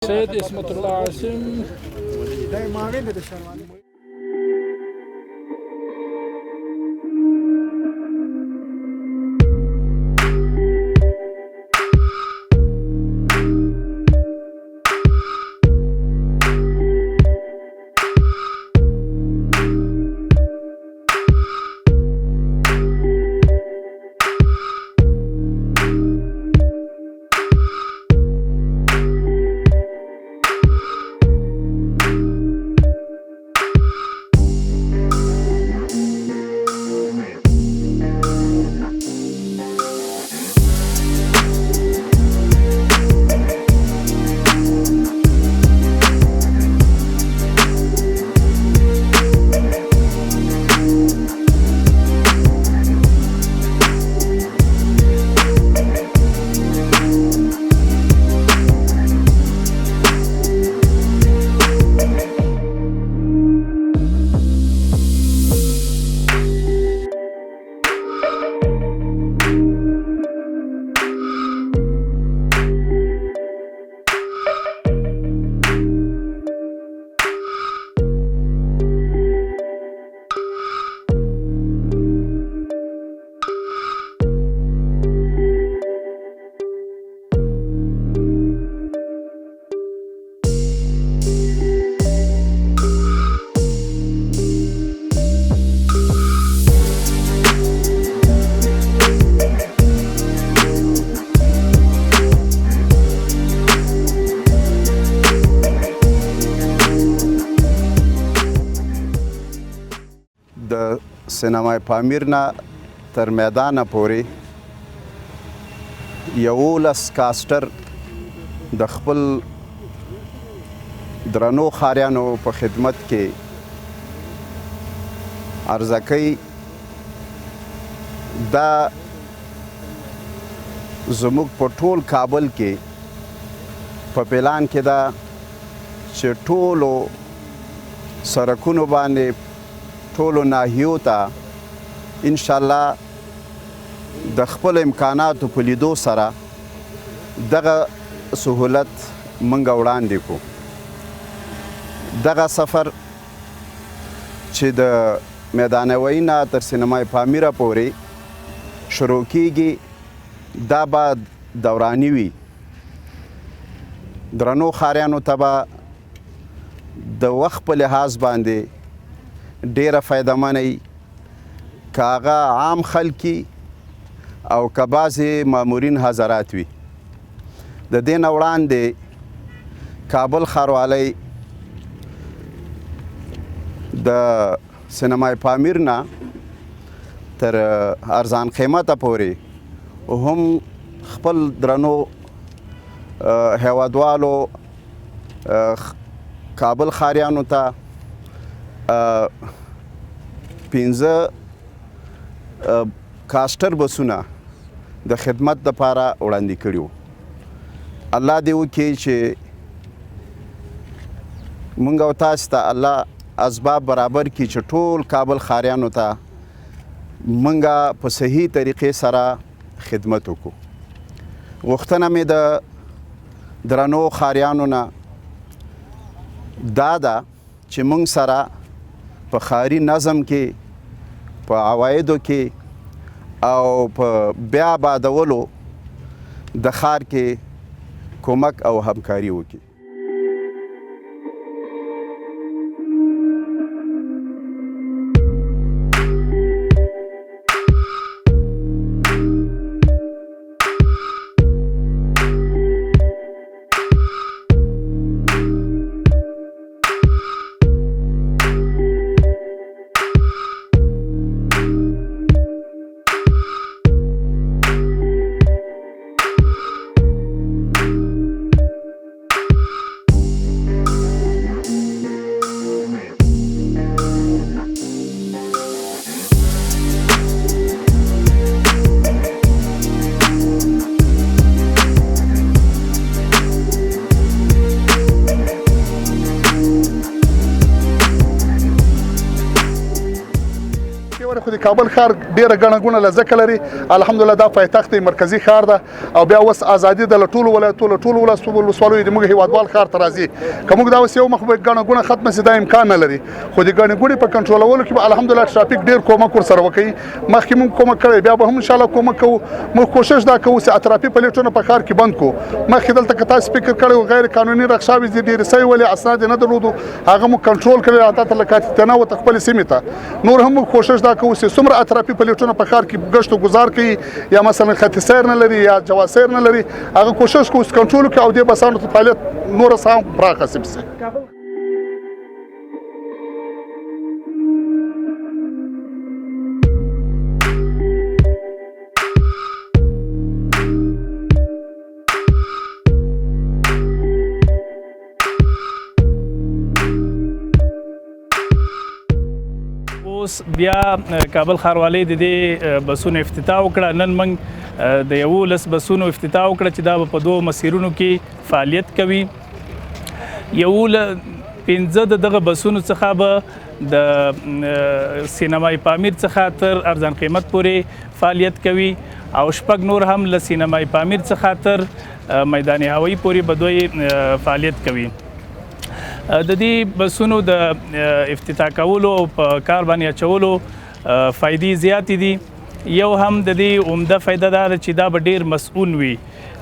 سید اسمت الله عاصم د سینمای پامیر نه تر میدانه پورې 11 کاسټر د خپل درنو ښاریانو په خدمت کې عرضه کوي. دا زموږ په ټول کابل کې په پلان کې ده چې ټولو سړکونو باندې ټولو ناحیو ته انشاءالله د خپل امکاناتو په لیدو سره دغه سهولت موږ وړاندې کړو. دغه سفر چې د میدانوي نه تر سینمای پامیره پورې شروع کیږي دا به دوراني وي. درنو ښاریانو ته به د وخت په لحاظ باندې ډیره فایدهمنه وي، که هغه عام خلکي او که بعضې مامورین حضرات وي. د دې نه وړاندې کابل ښاروالۍ د سینمای پامیر نه تر ارزان قیمته پورې هم خپل درنو هیوادوالو کابل ښاریانو ته 15 کاسټر بسونه د خدمت دپاره وړاندې کړي وو. الله دې وکړي چې موږ او تاسو ته الله اسباب برابر کړي چې ټول کابل ښاریانو ته موږ په صحیح طریقې سره خدمت وکړو. غوښتنه مې د درنو ښاریانو نه دا ده چې موږ سره په ښاري نظم کې، په عوایدو کې او په بیا آبادولو د ښار کې کومک او همکاري وکړي. خو د کابل ښار ډېره ګڼه ګوڼه ځکه لري. الحمدلله دا پایتخت مرکزي ښار ده او بیا اوس ازادي ده له ټولو ولایتونو له ټولو ولسوالیو د موږ هیوادوال ښار ته راځي. که موږ دا اوس یو مخ به ګڼه ګوڼه ختمه سي دا امکان نه لري، خو د ګڼې ګوڼې په کنټرولولو کې به الحمدلله ټرافیک ډېر کومک ورسره وکوي. مخکې موږ کومک کړی، بیا به هم انشاءالله کومک کوو. موږ کوشش دا کوو چې اطرافي پلیټونه په ښار کې بند کړو. مخکې دلته که تاسو فکر کړی و غیر قانوني رخصاوې ډېرې سوي ولې اسناد یې نه درلودو، هغه موږ کنټرول کړی حتی تر لکاتیتنه ورته خپلې سیمې ته. نور هم موږ کوشش دا کوو چې څومره اطرافي پلیټونه په ښار کې ګشت و ګزار کوي یا مثلا خط سیر نه لري یا جواز سیر نه لري، هغه کوشش کوو چې کنټرول کړو او دې بسانو ته فعالیت نوره څه هم پراخه سي. اوس بیا کابل ښاروالۍ د دې بسونو افتتاح وکړه. نن موږ د 11 بسونو افتتاح وکړه چې دا به په 2 مسیرونو کې فعالیت کوي. 15 د دغه بسونو څخه به د سینمای پامیر څخه تر ارزان قیمت پورې فعالیت کوي او 6 نور هم له سینمای پامیر څخه تر میدان هوایی پورې به دوی فعالیت کوي. د دې بسونو د افتتاح کولو او په کار باندې اچولو فایدې زیاتې دي. یو هم د دې عمده فایده دا ده چې دا به ډېر مسؤل وي.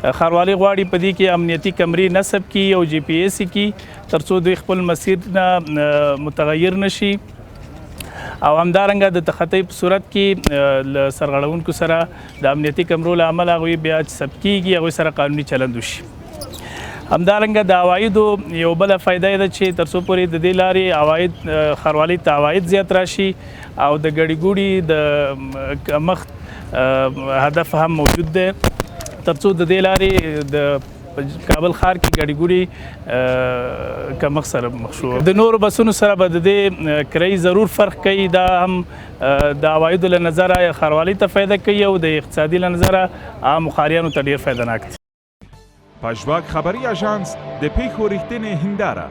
ښاروالۍ غواړي په دې کې امنیتي کمرې نصب کړي او GPS یې کړي تر څو دوی خپل مسیر نه متغیر نشي او همدارنګه د تخطی په صورت کې له سرغړونکو سره د امنیتي کمرو له امله هغوی بیا ثبت کېږي، هغوی سره قانوني چلند وشي. همدارنګه د عوایدو یو بله فایده ده چې تر څو پورې د دې لارې عواید ښاروالۍ ته عواید زیات راشي او د ګڼې ګوڼې د کمښت هدف هم موجود دی، تر څو د دې لارې د کابل ښار کې ګڼې ګوڼې کمښت سره مخ شو. د نورو بسونو سره به د دې کرایي ضرور فرق کوي. دا هم د عوایدو له نظره ښاروالۍ ته فایده کوي او د اقتصادي له نظره عامو ښاریانو ته ډېر فایدناک دی. پژواک خبری آژانس د پیښو ریښتینې هنداره